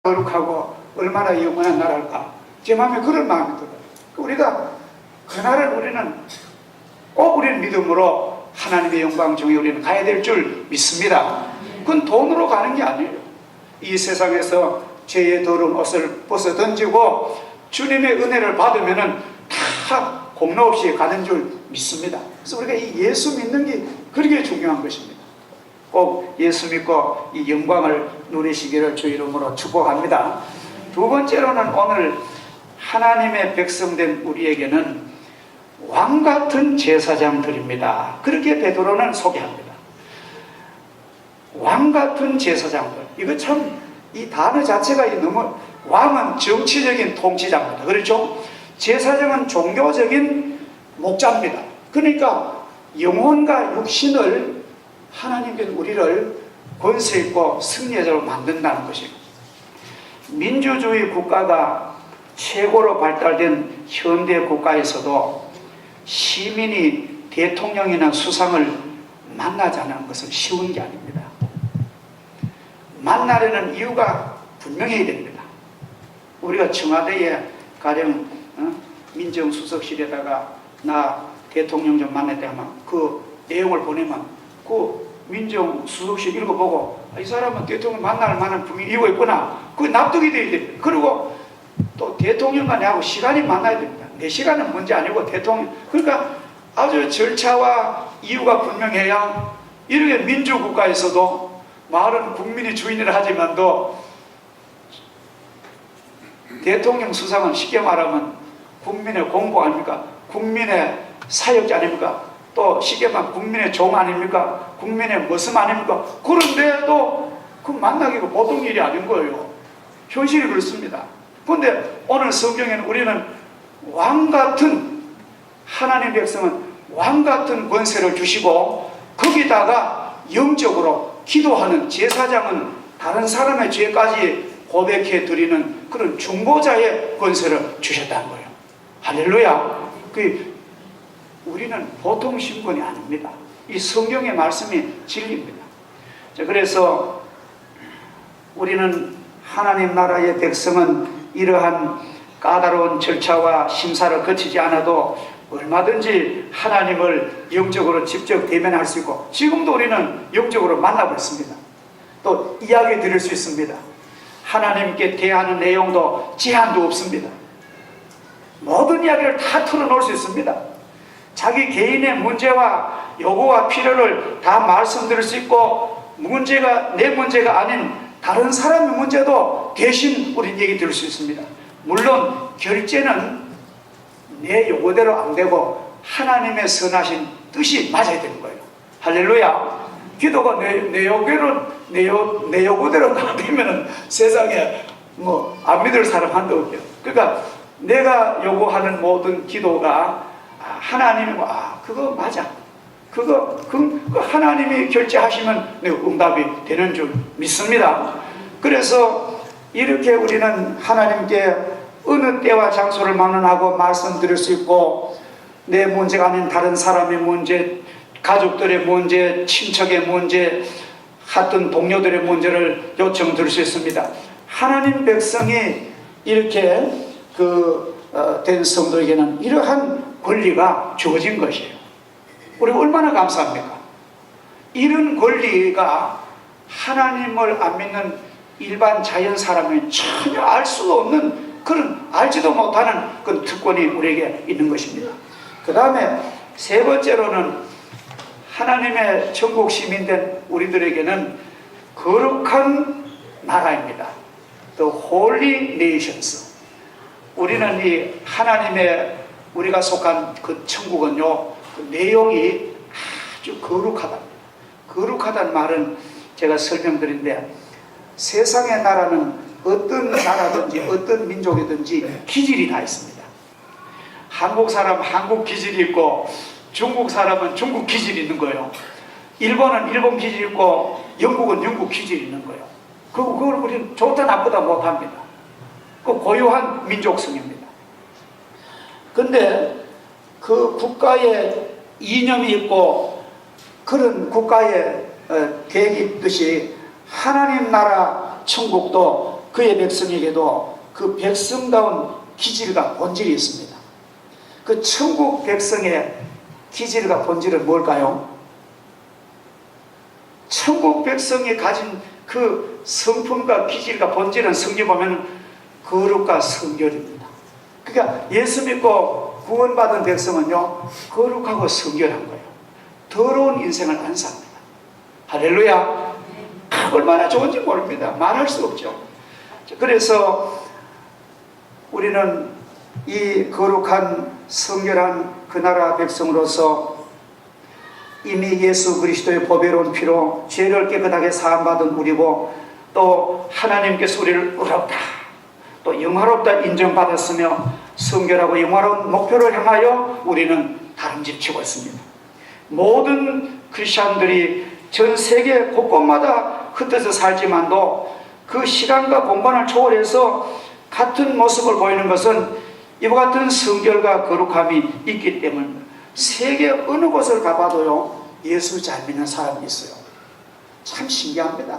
거룩하고 얼마나 영원한 나라일까. 제 마음에 그런 마음이 들어요. 우리가 그날을 우리는 꼭 우리는 믿음으로 하나님의 영광 중에 우리는 가야 될 줄 믿습니다. 그건 돈으로 가는 게 아니에요. 이 세상에서 죄의 더러운 옷을 벗어 던지고 주님의 은혜를 받으면은 다 공로 없이 가는 줄 믿습니다. 그래서 우리가 이 예수 믿는 게 그렇게 중요한 것입니다. 꼭 예수 믿고 이 영광을 누리시기를 주 이름으로 축복합니다. 두 번째로는 오늘 하나님의 백성된 우리에게는 왕같은 제사장 드립니다. 그렇게 베드로는 소개합니다. 왕같은 제사장들. 이거 참 이 단어 자체가 너무, 왕은 정치적인 통치자입니다. 그렇죠? 제사장은 종교적인 목자입니다. 그러니까 영혼과 육신을 하나님께 우리를 권세 있고 승리자로 만든다는 것입니다. 민주주의 국가가 최고로 발달된 현대 국가에서도 시민이 대통령이나 수상을 만나자는 것은 쉬운 게 아닙니다. 만나려는 이유가 분명해야 됩니다. 우리가 청와대에 가령 민정수석실에다가 나 대통령 좀 만날 때 하면 그 내용을 보내면 그 민정수석실 읽어보고 이 사람은 대통령 만날 만한 분명히 이유가 있구나. 그게 납득이 돼야 됩니다. 그리고 또 대통령과 나하고 시간이 만나야 됩니다. 내 시간은 문제 아니고 대통령. 그러니까 아주 절차와 이유가 분명해야 이렇게 민주국가에서도 말은 국민이 주인이라 하지만도 대통령 수상은 쉽게 말하면 국민의 공복 아닙니까? 국민의 사역자 아닙니까? 또 쉽게 말하면 국민의 종 아닙니까? 국민의 머슴 아닙니까? 그런데도 그 만나기가 보통 일이 아닌 거예요. 현실이 그렇습니다. 그런데 오늘 성경에는 우리는 왕같은, 하나님 백성은 왕같은 권세를 주시고 거기다가 영적으로 기도하는 제사장은 다른 사람의 죄까지 고백해 드리는 그런 중보자의 권세를 주셨다는 거예요. 할렐루야. 우리는 보통 신분이 아닙니다. 이 성경의 말씀이 진리입니다. 자, 그래서 우리는 하나님 나라의 백성은 이러한 까다로운 절차와 심사를 거치지 않아도 얼마든지 하나님을 영적으로 직접 대면할 수 있고, 지금도 우리는 영적으로 만나고 있습니다. 또 이야기 드릴 수 있습니다. 하나님께 대하는 내용도 제한도 없습니다. 모든 이야기를 다 털어놓을 수 있습니다. 자기 개인의 문제와 요구와 필요를 다 말씀드릴 수 있고, 문제가 내 문제가 아닌 다른 사람의 문제도 대신 우린 얘기 들을 수 있습니다. 물론 결제는 내 요구대로 안 되고 하나님의 선하신 뜻이 맞아야 되는 거예요. 할렐루야. 기도가 내 요구대로 안 되면 세상에 안 믿을 사람 한도 없죠. 그러니까 내가 요구하는 모든 기도가 하나님이 그거 맞아. 그거 하나님이 결제하시면 응답이 되는 줄 믿습니다. 그래서 이렇게 우리는 하나님께 어느 때와 장소를 막론하고 말씀드릴 수 있고, 내 문제가 아닌 다른 사람의 문제, 가족들의 문제, 친척의 문제, 하여튼 동료들의 문제를 요청드릴 수 있습니다. 하나님 백성이 이렇게 된 성도에게는 이러한 권리가 주어진 것이에요. 우리 얼마나 감사합니까? 이런 권리가 하나님을 안 믿는 일반 자연 사람이 전혀 알 수 없는, 그런 알지도 못하는 그런 특권이 우리에게 있는 것입니다. 그 다음에 세 번째로는 하나님의 천국 시민된 우리들에게는 거룩한 나라입니다. The Holy Nations. 우리는 이 하나님의, 우리가 속한 그 천국은요, 그 내용이 아주 거룩하답니다. 거룩하다는 말은 제가 설명드린데, 세상의 나라는 어떤 나라든지 어떤 민족이든지 기질이 다 있습니다. 한국 사람 한국 기질이 있고, 중국 사람은 중국 기질이 있는 거예요. 일본은 일본 기질이 있고, 영국은 영국 기질이 있는 거예요. 그걸 우리는 좋다 나쁘다 못합니다. 그 고유한 민족성입니다. 근데 그 국가의 이념이 있고 그런 국가의 계획이 있듯이 하나님 나라 천국도 그의 백성에게도 그 백성다운 기질과 본질이 있습니다. 그 천국 백성의 기질과 본질은 뭘까요? 천국 백성이 가진 그 성품과 기질과 본질은 성경 보면 거룩과 성결입니다. 그러니까 예수 믿고 구원받은 백성은요, 거룩하고 성결한 거예요. 더러운 인생을 안 삽니다. 할렐루야. 얼마나 좋은지 모릅니다. 말할 수 없죠. 그래서 우리는 이 거룩한 성결한 그 나라 백성으로서 이미 예수 그리스도의 보배로운 피로 죄를 깨끗하게 사함받은 우리고, 또 하나님께서 우리를 의롭다, 또 영화롭다 인정받았으며 성결하고 영화로운 목표를 향하여 우리는 다름질치고 있습니다. 모든 크리스찬들이 전 세계 곳곳마다 흩어져 살지만도 그 시간과 공간을 초월해서 같은 모습을 보이는 것은 이와 같은 성결과 거룩함이 있기 때문입니다. 세계 어느 곳을 가봐도요, 예수 잘 믿는 사람이 있어요. 참 신기합니다.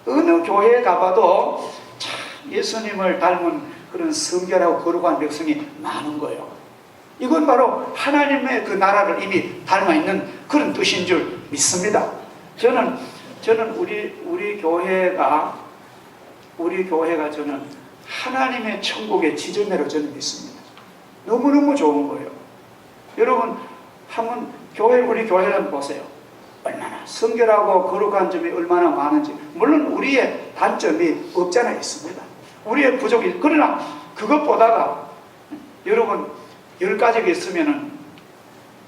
어느 교회에 가봐도 참 예수님을 닮은 그런 성결하고 거룩한 백성이 많은 거예요. 이건 바로 하나님의 그 나라를 이미 닮아 있는 그런 뜻인 줄 믿습니다. 저는 우리 교회가 저는 하나님의 천국의 지점으로 저는 믿습니다. 너무너무 좋은 거예요. 여러분 한번 우리 교회를 보세요. 얼마나 성결하고 거룩한 점이 얼마나 많은지. 물론 우리의 단점이 없잖아 있습니다. 우리의 부족이. 그러나 그것보다가 여러분 10가지가 있으면은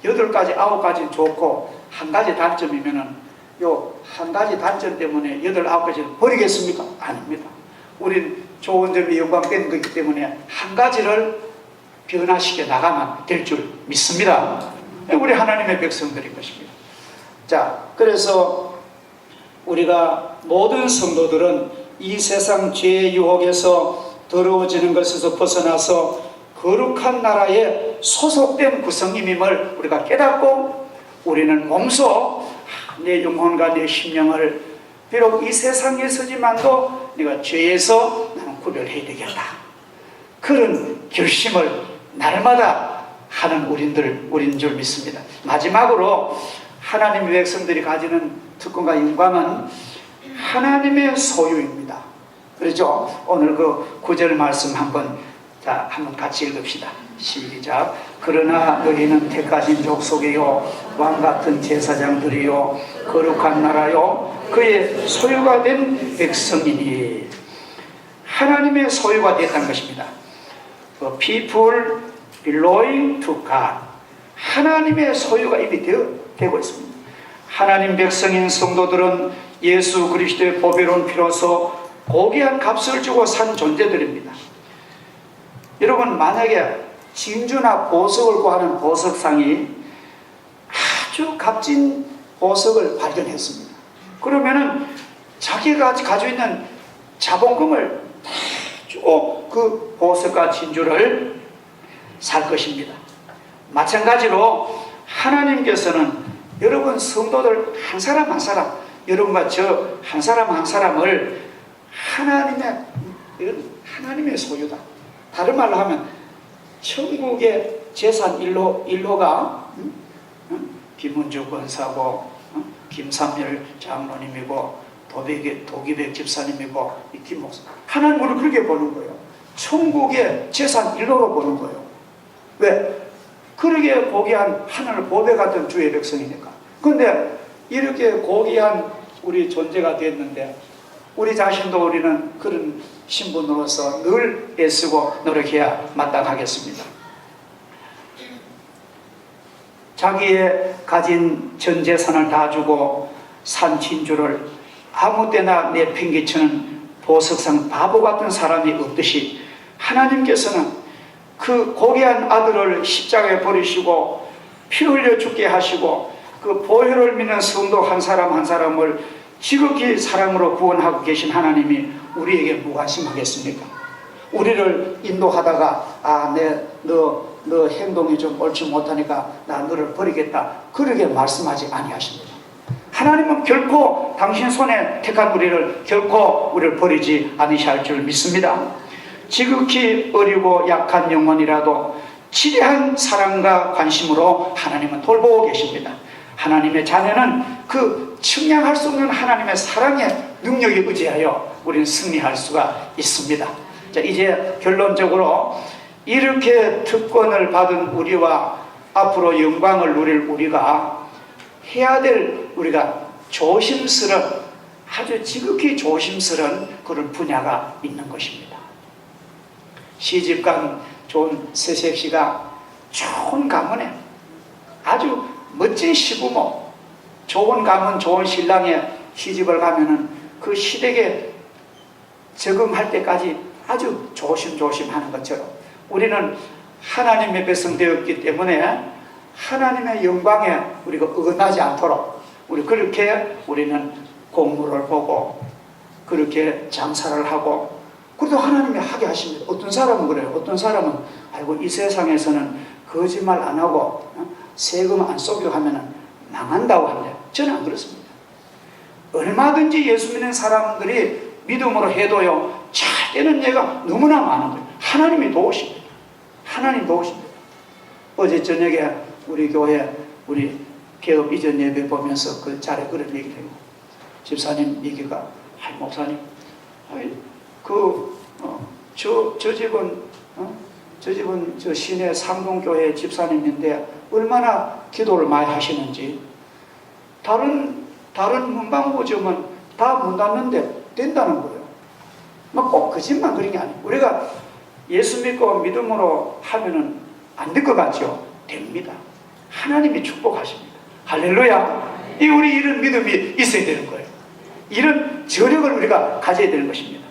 8가지, 9가지는 좋고 한 가지 단점이면은 요 한 가지 단점 때문에 8, 9가지를 버리겠습니까? 아닙니다. 우린 좋은 점이 영광된 것이기 때문에 한 가지를 변화시켜 나가면 될 줄 믿습니다. 우리 하나님의 백성들인 것입니다. 자, 그래서 우리가 모든 성도들은 이 세상 죄의 유혹에서 더러워지는 것에서 벗어나서 거룩한 나라에 소속된 구성임을 우리가 깨닫고, 우리는 몸소 내 영혼과 내 심령을 비록 이 세상에 서지만도 내가 죄에서 나는 구별해야 되겠다, 그런 결심을 날마다 하는 우리인 줄 믿습니다. 마지막으로 하나님의 백성들이 가지는 특권과 영광은 하나님의 소유입니다. 그렇죠? 오늘 그 9절 말씀 한번 같이 읽읍시다. 시작. 그러나 너희는 택하신 족속이요 왕같은 제사장들이요 거룩한 나라요 그의 소유가 된 백성이니. 하나님의 소유가 됐다는 것입니다. The people belonging to God. 하나님의 소유가 이미 되고 있습니다. 하나님 백성인 성도들은 예수 그리스도의 보배로운 피로서 고귀한 값을 주고 산 존재들입니다. 여러분 만약에 진주나 보석을 구하는 보석상이 아주 값진 보석을 발견했습니다. 그러면은 자기가 가지고 있는 자본금을 다 주고 그 보석과 진주를 살 것입니다. 마찬가지로 하나님께서는 여러분 성도들 한 사람 한 사람, 여러분과 저 한 사람 한 사람을 하나님의 소유다. 다른 말로 하면 천국의 재산 1호가 김은주 권사고 김삼열 장로님이고 도기백 집사님이고 김 목사. 하나님을 그렇게 보는 거예요. 천국의 재산 1호로 보는 거예요. 왜? 그렇게 고귀한 하늘 보배 같은 주의 백성이니까. 그런데 이렇게 고귀한 우리 존재가 됐는데 우리 자신도 우리는 그런 신분으로서 늘 애쓰고 노력해야 마땅하겠습니다. 자기의 가진 전 재산을 다 주고 산 진주를 아무 때나 내팽개치는 보석상 바보 같은 사람이 없듯이 하나님께서는 그 고귀한 아들을 십자가에 버리시고 피 흘려 죽게 하시고 그 보혈을 믿는 성도 한 사람 한 사람을 지극히 사랑으로 구원하고 계신 하나님이 우리에게 무관심하겠습니까? 우리를 인도하다가 너 행동이 좀 옳지 못하니까 나 너를 버리겠다, 그렇게 말씀하지 아니하십니다. 하나님은 결코 당신 손에 택한 우리를 결코 우리를 버리지 않으실 줄 믿습니다. 지극히 어리고 약한 영혼이라도 지대한 사랑과 관심으로 하나님은 돌보고 계십니다. 하나님의 자녀는 그 측량할 수 없는 하나님의 사랑의 능력에 의지하여 우리는 승리할 수가 있습니다. 자, 이제 결론적으로 이렇게 특권을 받은 우리와 앞으로 영광을 누릴 우리가 해야 될 우리가 조심스런, 아주 지극히 조심스런 그런 분야가 있는 것입니다. 시집간 좋은 새색시가 좋은 가문에 아주 멋진 시부모, 좋은 가문, 좋은 신랑에 시집을 가면은 그 시댁에 적응할 때까지 아주 조심조심 하는 것처럼 우리는 하나님의 백성 되었기 때문에 하나님의 영광에 우리가 어긋나지 않도록 우리 그렇게 우리는 공부를 보고 그렇게 장사를 하고, 그래도 하나님이 하게 하십니다. 어떤 사람은 그래요. 어떤 사람은 아이고 이 세상에서는 거짓말 안 하고 세금 안 쏘고 하면은 망한다고 합니다. 저는 안 그렇습니다. 얼마든지 예수 믿는 사람들이 믿음으로 해도요, 잘 되는 예가 너무나 많은 거예요. 하나님이 도우십니다. 하나님 도우십니다. 어제 저녁에 우리 교회 우리 개업 이전 예배 보면서 그 자리에 그런 얘기를 해요. 집사님 얘기가, 아이 목사님, 저 집은 저 시내 상동교회 집사님인데 얼마나 기도를 많이 하시는지, 다른 문방구점은 다 문 닫는데 된다는 거예요. 막 꼭 그 집만 그런 게 아니에요. 우리가 예수 믿고 믿음으로 하면은 안 될 것 같죠? 됩니다. 하나님이 축복하십니다. 할렐루야. 우리 이런 믿음이 있어야 되는 거예요. 이런 저력을 우리가 가져야 되는 것입니다.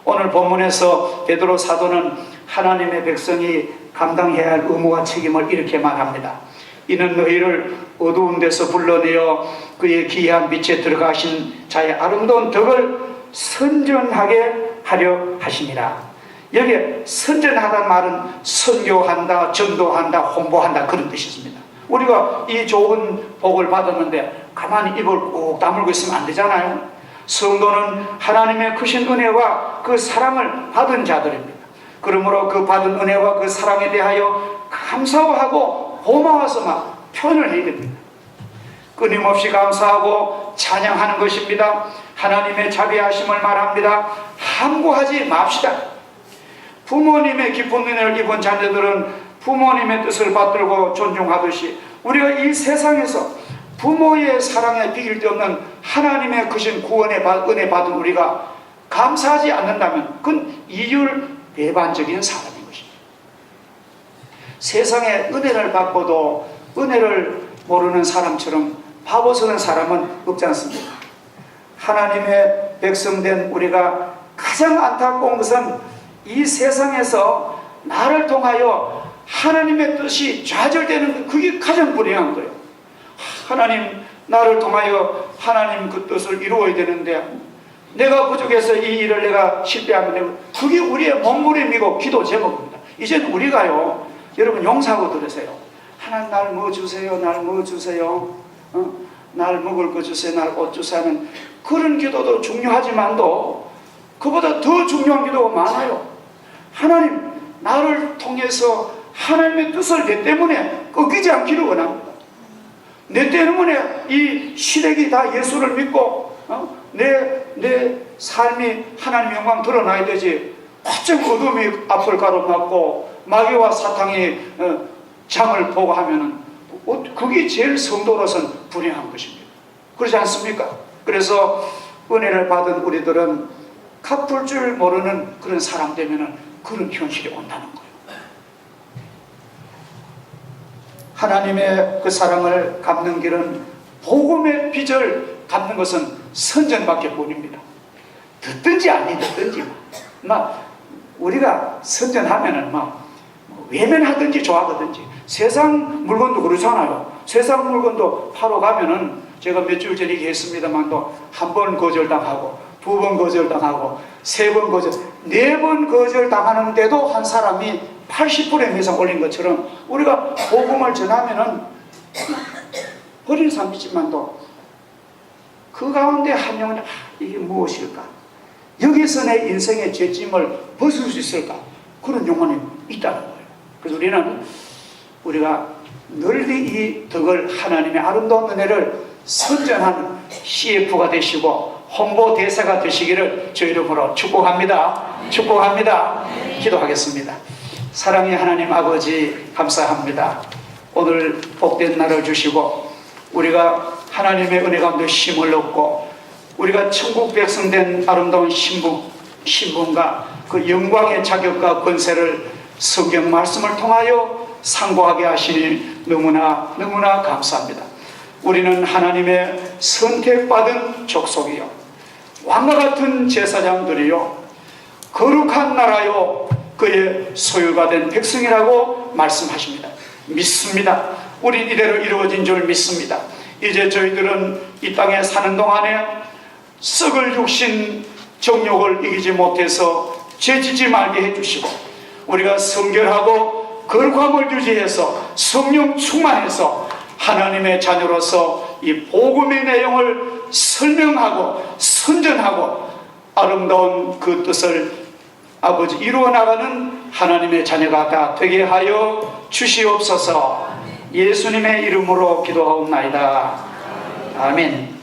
오늘 본문에서 베드로 사도는 하나님의 백성이 감당해야 할 의무와 책임을 이렇게 말합니다. 이는 너희를 어두운 데서 불러내어 그의 기이한 빛에 들어가신 자의 아름다운 덕을 선전하게 하려 하심이라. 여기에 선전하다는 말은 선교한다, 전도한다, 홍보한다 그런 뜻이 있습니다. 우리가 이 좋은 복을 받았는데 가만히 입을 꼭 다물고 있으면 안 되잖아요. 성도는 하나님의 크신 은혜와 그 사랑을 받은 자들입니다. 그러므로 그 받은 은혜와 그 사랑에 대하여 감사하고 고마워서 막 표현을 해야 됩니다. 끊임없이 감사하고 찬양하는 것입니다. 하나님의 자비하심을 말합니다. 함구하지 맙시다. 부모님의 깊은 은혜를 입은 자녀들은 부모님의 뜻을 받들고 존중하듯이 우리가 이 세상에서 부모의 사랑에 비길 데 없는 하나님의 크신 구원의 은혜 받은 우리가 감사하지 않는다면 그건 이율배반적인 사람인 것입니다. 세상에 은혜를 받고도 은혜를 모르는 사람처럼 바보스러운 사람은 없지 않습니까? 하나님의 백성된 우리가 가장 안타까운 것은 이 세상에서 나를 통하여 하나님의 뜻이 좌절되는, 그게 가장 불행한 거예요. 하나님, 나를 통하여 하나님 그 뜻을 이루어야 되는데 내가 부족해서 이 일을 내가 실패하면 그게 우리의 몸부림이고 기도 제목입니다. 이제는 우리가요, 여러분 용서하고 들으세요. 하나님 날 뭐 주세요, 날 뭐 주세요, 날 먹을 거 주세요, 날 옷 주세요 하는 그런 기도도 중요하지만도 그보다 더 중요한 기도가 많아요. 하나님, 나를 통해서 하나님의 뜻을 내 때문에 꺾이지 않기를 원합니다. 내 때문에 이 시댁이 다 예수를 믿고 내 삶이 하나님 영광 드러나야 되지, 어쩜 어둠이 앞을 가로막고 마귀와 사탄이 장을 보고 하면은 그게 제일 성도로서는 불행한 것입니다. 그렇지 않습니까? 그래서 은혜를 받은 우리들은 갚을 줄 모르는 그런 사람 되면은 그런 현실이 온다는 거예요. 하나님의 그 사랑을 갚는 길은, 복음의 빚을 갚는 것은 선전밖에 뿐입니다. 듣든지 안 듣든지 막 우리가 선전하면은 막 외면하든지 좋아하든지, 세상 물건도 그렇잖아요. 세상 물건도 파러 가면은 제가 몇 주 전에 얘기했습니다만도 한 번 거절당하고 두 번 거절당하고 세 번 거절, 네 번 거절당하는데도 한 사람이 80% 이상 올린 것처럼 우리가 복음을 전하면은 어린 삶이지만도 그 가운데 한 영혼이 이게 무엇일까? 여기서 내 인생의 죄짐을 벗을 수 있을까? 그런 영혼이 있다는 거예요. 그래서 우리가 널리 이 덕을, 하나님의 아름다운 은혜를 선전하는 CF가 되시고 홍보 대사가 되시기를 저 이름으로 축복합니다. 축복합니다. 기도하겠습니다. 사랑의 하나님 아버지, 감사합니다. 오늘 복된 날을 주시고 우리가 하나님의 은혜 가운데 힘을 얻고 우리가 천국 백성 된 아름다운 신분과 그 영광의 자격과 권세를 성경 말씀을 통하여 상고하게 하시니 너무나 감사합니다. 우리는 하나님의 선택받은 족속이요, 왕과 같은 제사장들이요, 거룩한 나라요, 그의 소유가 된 백성이라고 말씀하십니다. 믿습니다. 우린 이대로 이루어진 줄 믿습니다. 이제 저희들은 이 땅에 사는 동안에 썩을 육신 정욕을 이기지 못해서 죄지지 말게 해주시고 우리가 성결하고 거룩함을 유지해서 성령 충만해서 하나님의 자녀로서 이 복음의 내용을 설명하고 선전하고 아름다운 그 뜻을 아버지 이루어 나가는 하나님의 자녀가 다 되게 하여 주시옵소서. 예수님의 이름으로 기도하옵나이다. 아멘.